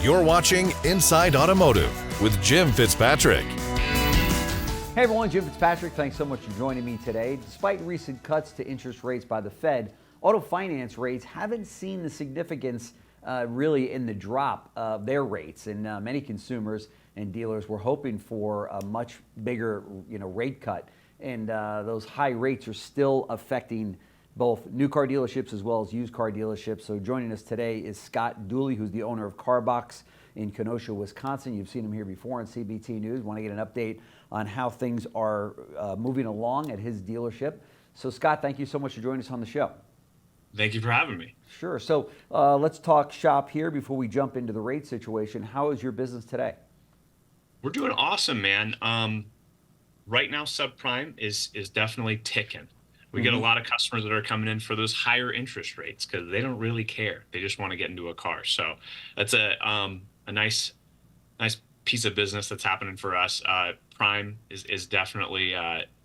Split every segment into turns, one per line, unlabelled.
You're watching Inside Automotive with Jim Fitzpatrick.
Hey everyone, Jim Fitzpatrick. Thanks so much for joining me today. Despite recent cuts to interest rates by the Fed, auto finance rates haven't seen the significance really in the drop of their rates. And many consumers and dealers were hoping for a much bigger rate cut. And those high rates are still affecting both new car dealerships as well as used car dealerships. So joining us today is Scott Dooley, who's the owner of Carbox in Kenosha, Wisconsin. You've seen him here before on CBT News. Want to get an update on how things are moving along at his dealership. So Scott, thank you so much for joining us on the show.
Thank you for having me.
Sure. So let's talk shop here before we jump into the rate situation. How is your business today?
We're doing awesome, man. Right now, subprime is definitely ticking. We get a lot of customers that are coming in for those higher interest rates because they don't really care. They just want to get into a car. So that's a nice piece of business that's happening for us. Prime is definitely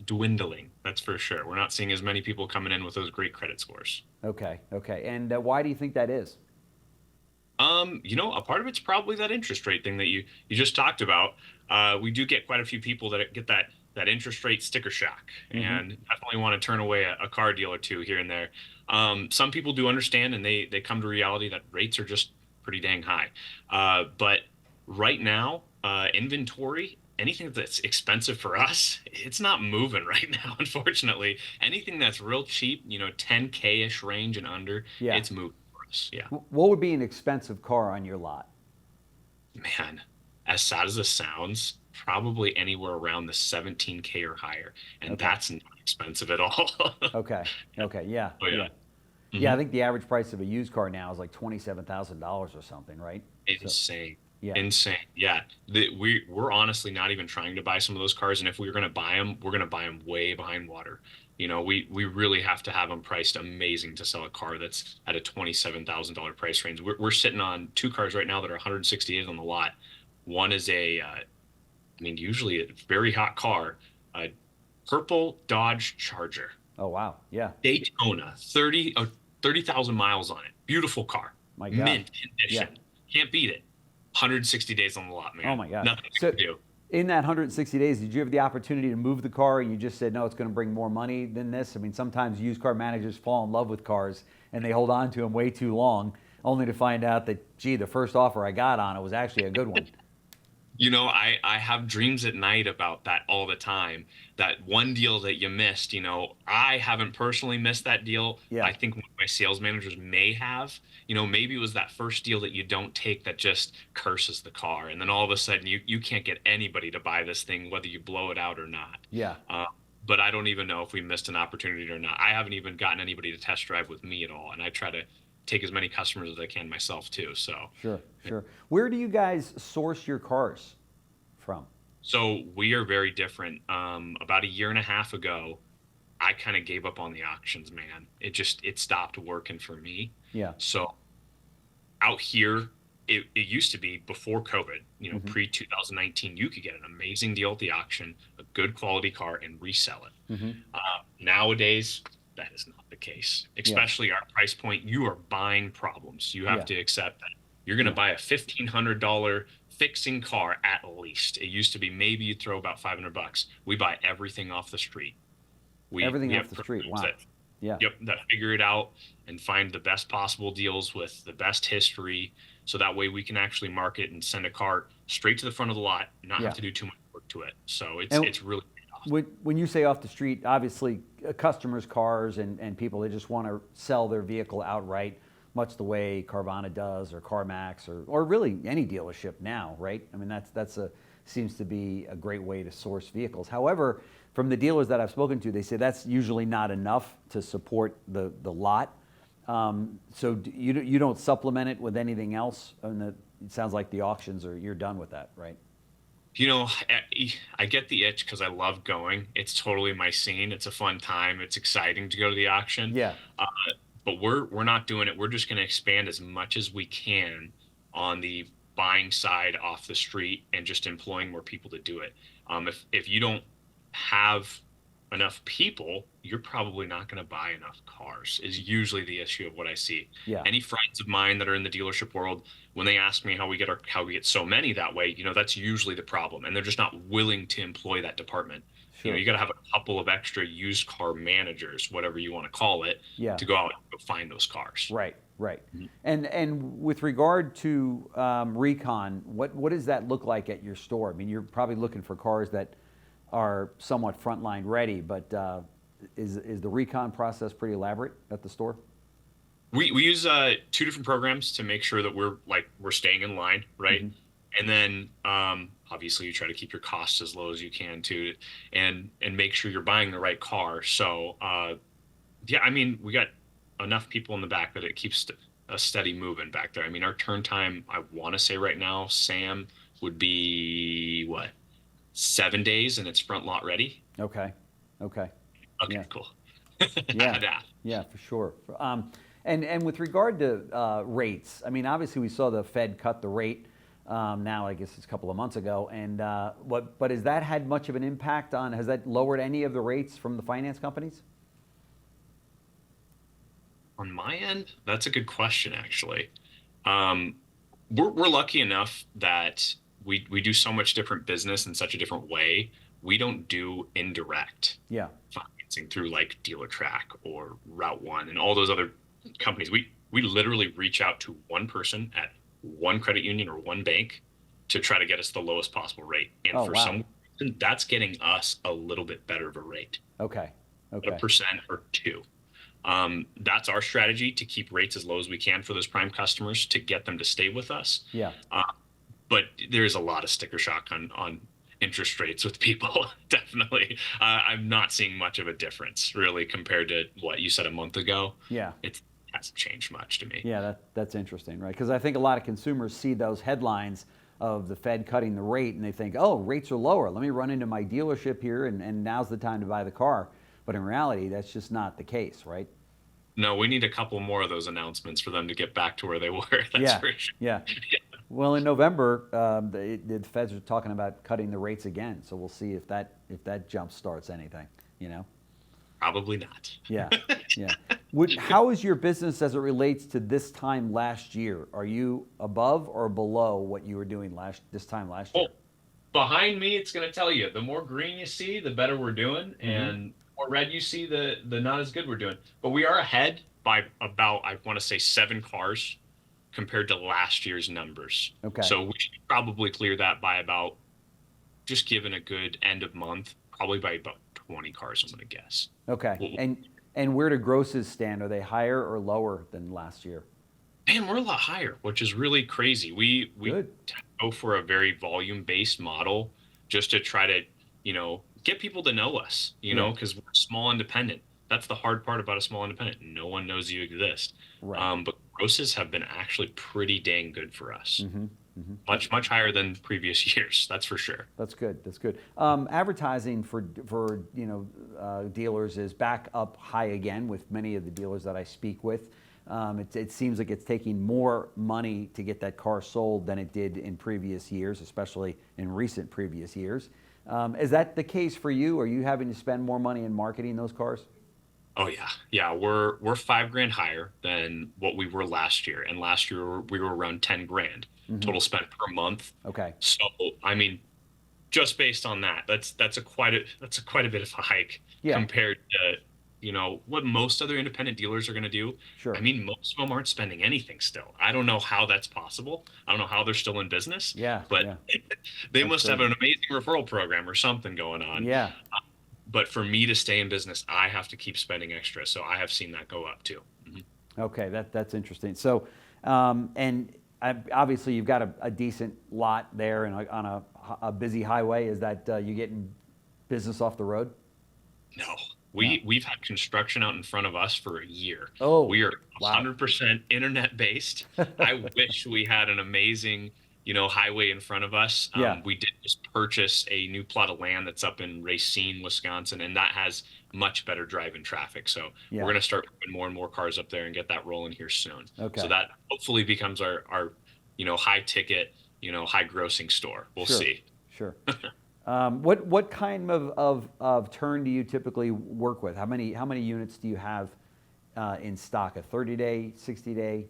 dwindling. That's for sure. We're not seeing as many people coming in with those great credit scores.
Okay. And why do you think that is?
A part of it's probably that interest rate thing that you just talked about. We do get quite a few people that get that interest rate sticker shock and definitely want to turn away a car deal or two here and there. Some people do understand and they come to reality that rates are just pretty dang high. But right now, inventory, anything that's expensive for us, it's not moving right now, unfortunately. Anything that's real cheap, $10K-ish range and under, it's moving for us. Yeah.
What would be an expensive car on your lot?
Man, as sad as this sounds, probably anywhere around the 17K or higher. And that's not expensive at all.
Okay. Yeah.
Oh, yeah.
Yeah, I think the average price of a used car now is like $27,000 or something, right?
Insane.
Yeah.
Insane. Yeah. We're honestly not even trying to buy some of those cars. And if we were going to buy them, we're going to buy them way behind water. We really have to have them priced amazing to sell a car that's at a $27,000 price range. We're sitting on two cars right now that are 160 days on the lot. One is usually a very hot car, a purple Dodge Charger.
Oh, wow. Yeah.
Daytona, 30,000 miles on it. Beautiful car.
My God.
Mint condition. Yeah. Can't beat it. 160 days on the lot, man.
Oh, my God.
Nothing to do.
In that 160 days, did you have the opportunity to move the car and you just said, no, it's going to bring more money than this? I mean, sometimes used car managers fall in love with cars and they hold on to them way too long, only to find out that, gee, the first offer I got on it was actually a good one.
I have dreams at night about that all the time. That one deal that you missed, I haven't personally missed that deal.
Yeah.
I think one of my sales managers may have. Maybe it was that first deal that you don't take that just curses the car. And then all of a sudden you can't get anybody to buy this thing, whether you blow it out or not.
Yeah.
But I don't even know if we missed an opportunity or not. I haven't even gotten anybody to test drive with me at all. And I try to take as many customers as I can myself too. So
Sure. Where do you guys source your cars from?
So we are very different. About a year and a half ago, I kind of gave up on the auctions, man. It stopped working for me.
Yeah.
So out here, it used to be before COVID, pre-2019, you could get an amazing deal at the auction, a good quality car, and resell it. Nowadays, that is not the case, especially our price point. You are buying problems. You have to accept that. You're going to buy a $1,500 fixing car at least. It used to be maybe you'd throw about $500. We buy everything off the street.
Everything off the street. Wow.
That figure it out and find the best possible deals with the best history. So that way we can actually market and send a car straight to the front of the lot, not have to do too much work to it. So it's really awesome.
When you say off the street, obviously customers' cars and people, they just want to sell their vehicle outright, much the way Carvana does or CarMax or really any dealership now, right? I mean, that's seems to be a great way to source vehicles. However, from the dealers that I've spoken to, they say that's usually not enough to support the lot. So you don't supplement it with anything else? It sounds like the auctions you're done with that, right?
I get the itch because I love going. It's totally my scene. It's a fun time. It's exciting to go to the auction.
Yeah.
But we're not doing it. We're just going to expand as much as we can on the buying side off the street and just employing more people to do it. If you don't have enough people, you're probably not going to buy enough cars is usually the issue of what I see.
Yeah.
Any friends of mine that are in the dealership world, when they ask me how we get so many that way, that's usually the problem. And they're just not willing to employ that department.
Sure.
You got to have a couple of extra used car managers, whatever you want to call it,
Yeah.
to go out and go find those cars.
Right. And with regard to recon, what does that look like at your store? I mean, you're probably looking for cars that are somewhat frontline ready, but is the recon process pretty elaborate at the store?
We use two different programs to make sure that we're staying in line, right? And then obviously you try to keep your costs as low as you can too, and make sure you're buying the right car. So yeah, I mean, we got enough people in the back that it keeps a steady moving back there. I mean, our turn time, I want to say right now, Sam, would be what, 7 days, and it's front lot ready.
Okay.
Okay,
Yeah.
cool.
Yeah, for sure. And with regard to rates, I mean, obviously we saw the Fed cut the rate. Now I guess it's a couple of months ago, and but has that had much of an impact on? Has that lowered any of the rates from the finance companies?
On my end, that's a good question, actually. We're lucky enough that we do so much different business in such a different way. We don't do indirect financing through like DealerTrack or Route One and all those other companies. We literally reach out to one person at one credit union or one bank to try to get us the lowest possible rate. And some reason, that's getting us a little bit better of a rate.
Okay.
A 1% or 2%. That's our strategy, to keep rates as low as we can for those prime customers to get them to stay with us.
Yeah.
But there's a lot of sticker shock on interest rates with people. Definitely. I'm not seeing much of a difference really compared to what you said a month ago.
Yeah.
It hasn't changed much to me.
Yeah, that's interesting, right? Because I think a lot of consumers see those headlines of the Fed cutting the rate and they think, oh, rates are lower. Let me run into my dealership here and now's the time to buy the car. But in reality, that's just not the case, right?
No, we need a couple more of those announcements for them to get back to where they were. That's for sure.
Yeah. Well, in November, the Feds are talking about cutting the rates again. So we'll see if that jump starts anything,
Probably not.
Yeah. How is your business as it relates to this time last year? Are you above or below what you were doing this time last year?
Behind me, it's going to tell you. The more green you see, the better we're doing, and more red you see, the not as good we're doing. But we are ahead by about, I want to say, 7 cars compared to last year's numbers.
Okay.
So we should probably clear that by about, just given a good end of month, probably by about 20 cars, I'm going to guess.
Okay. And where do grosses stand? Are they higher or lower than last year?
Man, we're a lot higher, which is really crazy. We go for a very volume-based model just to try to, get people to know us, because we're small independent. That's the hard part about a small independent. No one knows you exist.
Right.
But grosses have been actually pretty dang good for us. Much, much higher than previous years. That's for sure.
That's good. Advertising for dealers is back up high again with many of the dealers that I speak with. It seems like it's taking more money to get that car sold than it did in previous years, especially in recent previous years. Is that the case for you? Are you having to spend more money in marketing those cars?
Oh yeah. We're $5,000 higher than what we were last year, and last year we were around $10,000 total spent per month.
Okay.
So I mean, just based on that, that's quite a bit of a hike compared to what most other independent dealers are going to do.
Sure.
I mean, most of them aren't spending anything still. I don't know how that's possible. I don't know how they're still in business. But they must have an amazing referral program or something going on.
Yeah.
But for me to stay in business, I have to keep spending extra. So I have seen that go up too.
Okay, that's interesting. So, and obviously you've got a decent lot there and on a busy highway. Is that you getting business off the road?
No. We've had construction out in front of us for a year.
Oh,
we are 100% internet based. I wish we had an amazing, highway in front of us. We did just purchase a new plot of land that's up in Racine, Wisconsin, and that has much better drive-in traffic. So we're going to start putting more and more cars up there and get that rolling here soon.
Okay.
So that hopefully becomes our high ticket, high grossing store. We'll see.
Sure. What kind of turn do you typically work with? How many units do you have in stock? A 30-day, 60-day?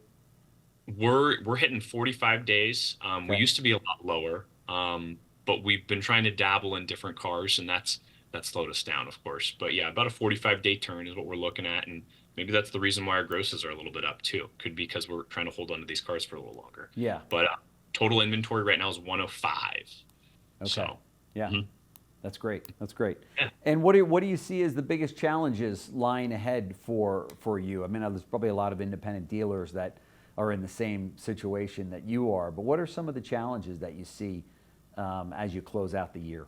We're hitting 45 days. We
Okay.
used to be a lot lower, but we've been trying to dabble in different cars, and that's slowed us down, of course. But yeah, about a 45-day turn is what we're looking at, and maybe that's the reason why our grosses are a little bit up too. Could be because we're trying to hold on to these cars for a little longer.
Yeah.
But total inventory right now is 105.
Okay.
So,
Yeah.
mhm.
That's great. That's great.
Yeah.
And what do you see as the biggest challenges lying ahead for you? I mean, there's probably a lot of independent dealers that are in the same situation that you are, but what are some of the challenges that you see as you close out the year?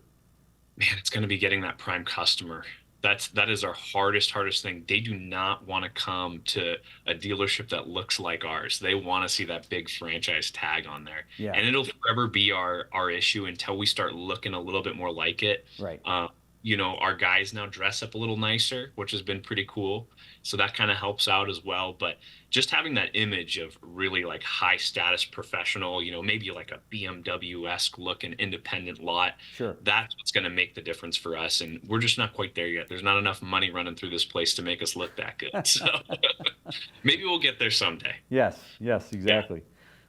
Man, it's going to be getting that prime customer. That is our hardest thing. They do not want to come to a dealership that looks like ours. They want to see that big franchise tag on there.
Yeah.
And it'll forever be our issue until we start looking a little bit more like it.
Right.
Our guys now dress up a little nicer, which has been pretty cool. So that kind of helps out as well. But just having that image of really like high status professional, maybe like a BMW-esque looking independent lot.
Sure.
That's what's going to make the difference for us. And we're just not quite there yet. There's not enough money running through this place to make us look that good. So maybe we'll get there someday.
Yes, exactly. Yeah.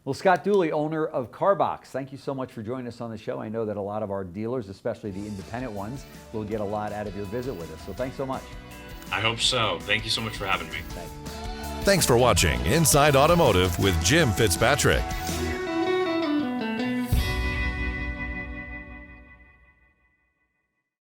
Well, Scott Dooley, owner of Carbox, thank you so much for joining us on the show. I know that a lot of our dealers, especially the independent ones, will get a lot out of your visit with us. So thanks so much.
I hope so. Thank you so much for having me.
Thanks.
Thanks for watching Inside Automotive with Jim Fitzpatrick.